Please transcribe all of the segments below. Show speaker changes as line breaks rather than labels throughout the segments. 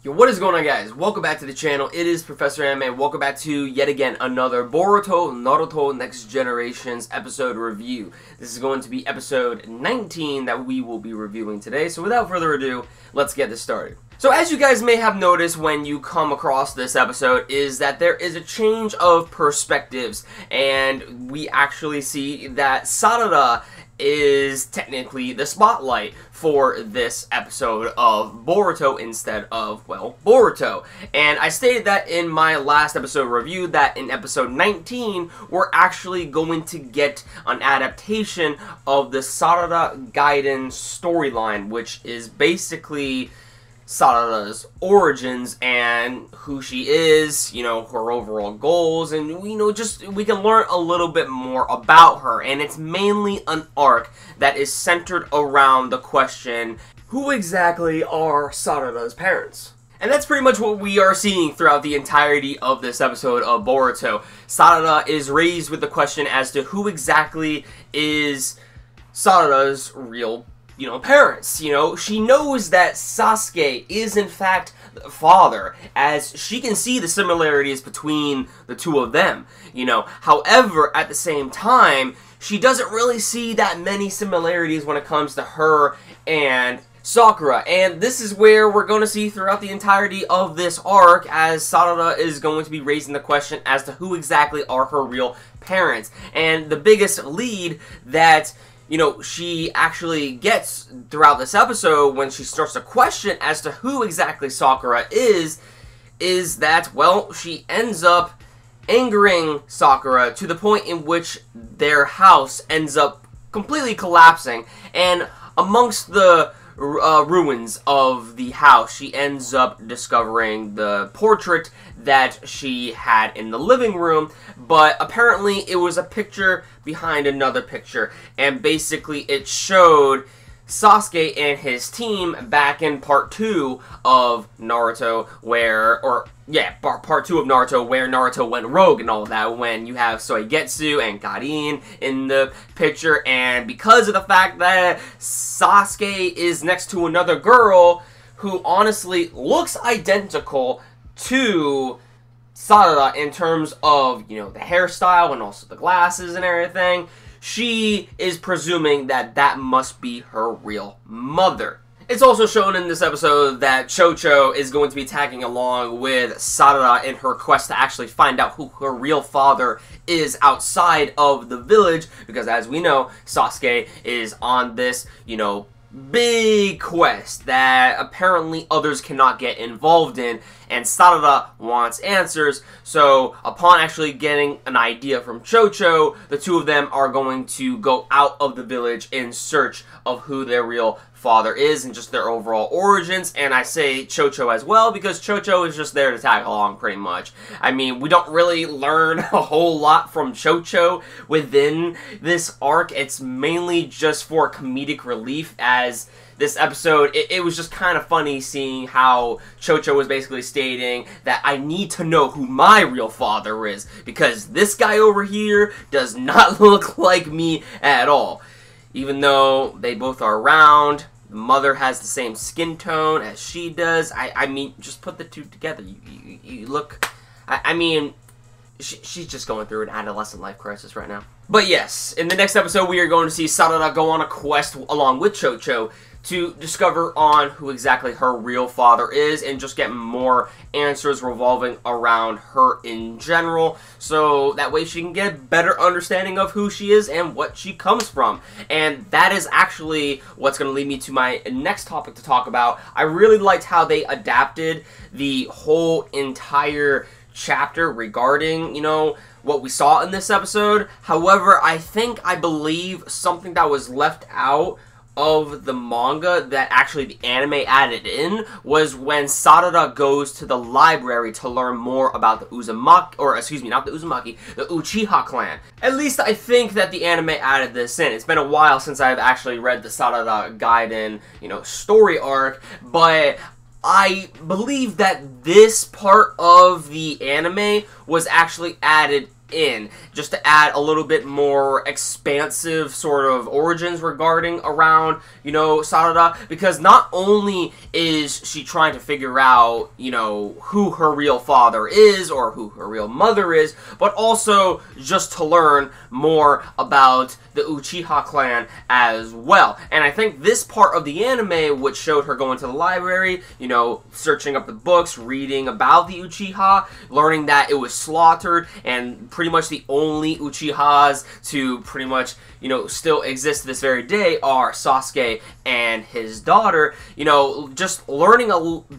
Yo, what is going on, guys? Welcome back to the channel. It is Professor Anime, and welcome back to, yet again, another Boruto Naruto Next Generations episode review. This is going to be episode 19 that we will be reviewing today, so without further ado, let's get this started. So as you guys may have noticed when you come across this episode, is that there is a change of perspectives, and we actually see that Sarada is technically the spotlight for this episode of Boruto instead of, well, Boruto. And I stated that in my last episode review that in episode 19, we're actually going to get an adaptation of the Sarada Gaiden storyline, which is basically Sarada's origins and who she is, you know, her overall goals, and, you know, just, we can learn a little bit more about her, and it's mainly an arc that is centered around the question, who exactly are Sarada's parents? And that's pretty much what we are seeing throughout the entirety of this episode of Boruto. Sarada is raised with the question as to who exactly is Sarada's real parents. She knows that Sasuke is in fact the father, as she can see the similarities between the two of them, However, at the same time, she doesn't really see that many similarities when it comes to her and Sakura, and this is where we're going to see throughout the entirety of this arc, as Sarada is going to be raising the question as to who exactly are her real parents. And the biggest lead that she actually gets throughout this episode when she starts to question as to who exactly Sakura is that, well, she ends up angering Sakura to the point in which their house ends up completely collapsing, and amongst the ruins of the house, she ends up discovering the portrait that she had in the living room, but apparently it was a picture behind another picture, and basically it showed Sasuke and his team back in part 2 of Naruto, part 2 of Naruto, where Naruto went rogue and all of that, when you have Soigetsu and Garin in the picture, and because of the fact that Sasuke is next to another girl who honestly looks identical to Sarada in terms of, the hairstyle and also the glasses and everything, she is presuming that that must be her real mother. It's also shown in this episode that Chocho is going to be tagging along with Sarada in her quest to actually find out who her real father is outside of the village, because as we know, Sasuke is on this, big quest that apparently others cannot get involved in, and Sarada wants answers. So upon actually getting an idea from Chocho, the two of them are going to go out of the village in search of who their real father is and just their overall origins. And I say Chocho as well because Chocho is just there to tag along pretty much. I mean, we don't really learn a whole lot from Chocho within this arc. It's mainly just for comedic relief, as this episode, it was just kind of funny seeing how Chocho was basically stating that I need to know who my real father is, because this guy over here does not look like me at all. Even though they both are round, the mother has the same skin tone as she does. I mean, just put the two together. You look, I mean, she's just going through an adolescent life crisis right now. But yes, in the next episode, we are going to see Sarada go on a quest along with Chocho to discover on who exactly her real father is, and just get more answers revolving around her in general, so that way she can get a better understanding of who she is and what she comes from. And that is actually what's going to lead me to my next topic to talk about. I really liked how they adapted the whole entire chapter regarding, what we saw in this episode. However, I believe something that was left out of the manga that actually the anime added in was when Sarada goes to the library to learn more about the Uzumaki, or excuse me, not the Uzumaki, the Uchiha clan. At least I think that the anime added this in. It's been a while since I've actually read the Sarada Gaiden, story arc, but I believe that this part of the anime was actually added in, just to add a little bit more expansive sort of origins regarding around, you know, Sarada, because not only is she trying to figure out, you know, who her real father is or who her real mother is, but also just to learn more about the Uchiha clan as well. And I think this part of the anime, which showed her going to the library, you know, searching up the books, reading about the Uchiha, learning that it was slaughtered, and pretty much the only Uchihas to pretty much, you know, still exist to this very day are Sasuke and his daughter. You know, just learning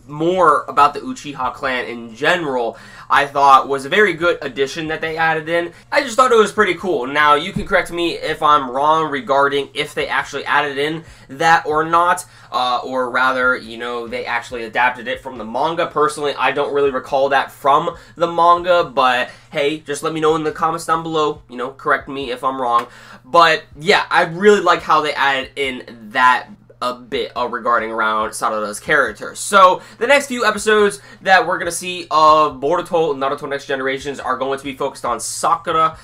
more about the Uchiha clan in general, I thought was a very good addition that they added in. I just thought it was pretty cool. Now, you can correct me if I'm wrong regarding if they actually added in that or not, or rather, you know, they actually adapted it from the manga. Personally, I don't really recall that from the manga, but hey, just let me know in the comments down below, you know, correct me if I'm wrong. But yeah, I really like how they added in that a bit regarding around Sarada's character. So, the next few episodes that we're going to see of Boruto, Naruto Next Generations are going to be focused on Sarada.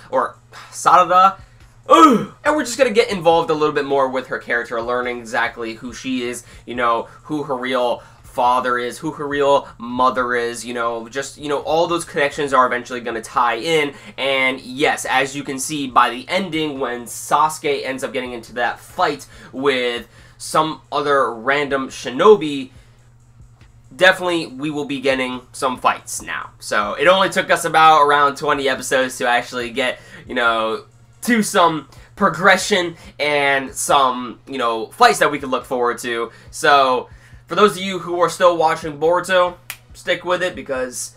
And we're just going to get involved a little bit more with her character, learning exactly who she is, you know, who her real father is, who her real mother is, you know, just, you know, all those connections are eventually going to tie in. And yes, as you can see by the ending, when Sasuke ends up getting into that fight with some other random shinobi, definitely we will be getting some fights now. So it only took us about around 20 episodes to actually get, you know, to some progression and some, you know, fights that we can look forward to. So for those of you who are still watching Boruto, stick with it, because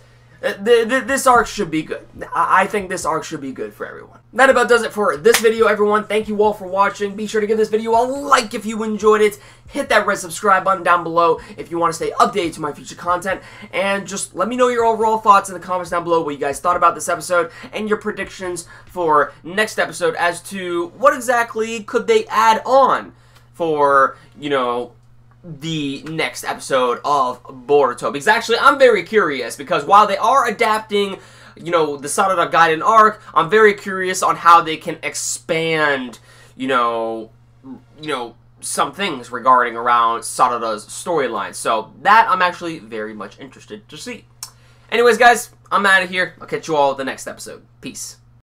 this arc should be good. I think this arc should be good for everyone. That about does it for this video, everyone. Thank you all for watching. Be sure to give this video a like if you enjoyed it. Hit that red subscribe button down below if you want to stay updated to my future content. And just let me know your overall thoughts in the comments down below, what you guys thought about this episode, and your predictions for next episode as to what exactly could they add on for, you know, the next episode of Boruto. Because actually, I'm very curious, because while they are adapting, you know, the Sarada Gaiden arc, I'm very curious on how they can expand, you know, some things regarding around Sarada's storyline. So that I'm actually very much interested to see. Anyways, guys, I'm out of here. I'll catch you all the next episode. Peace.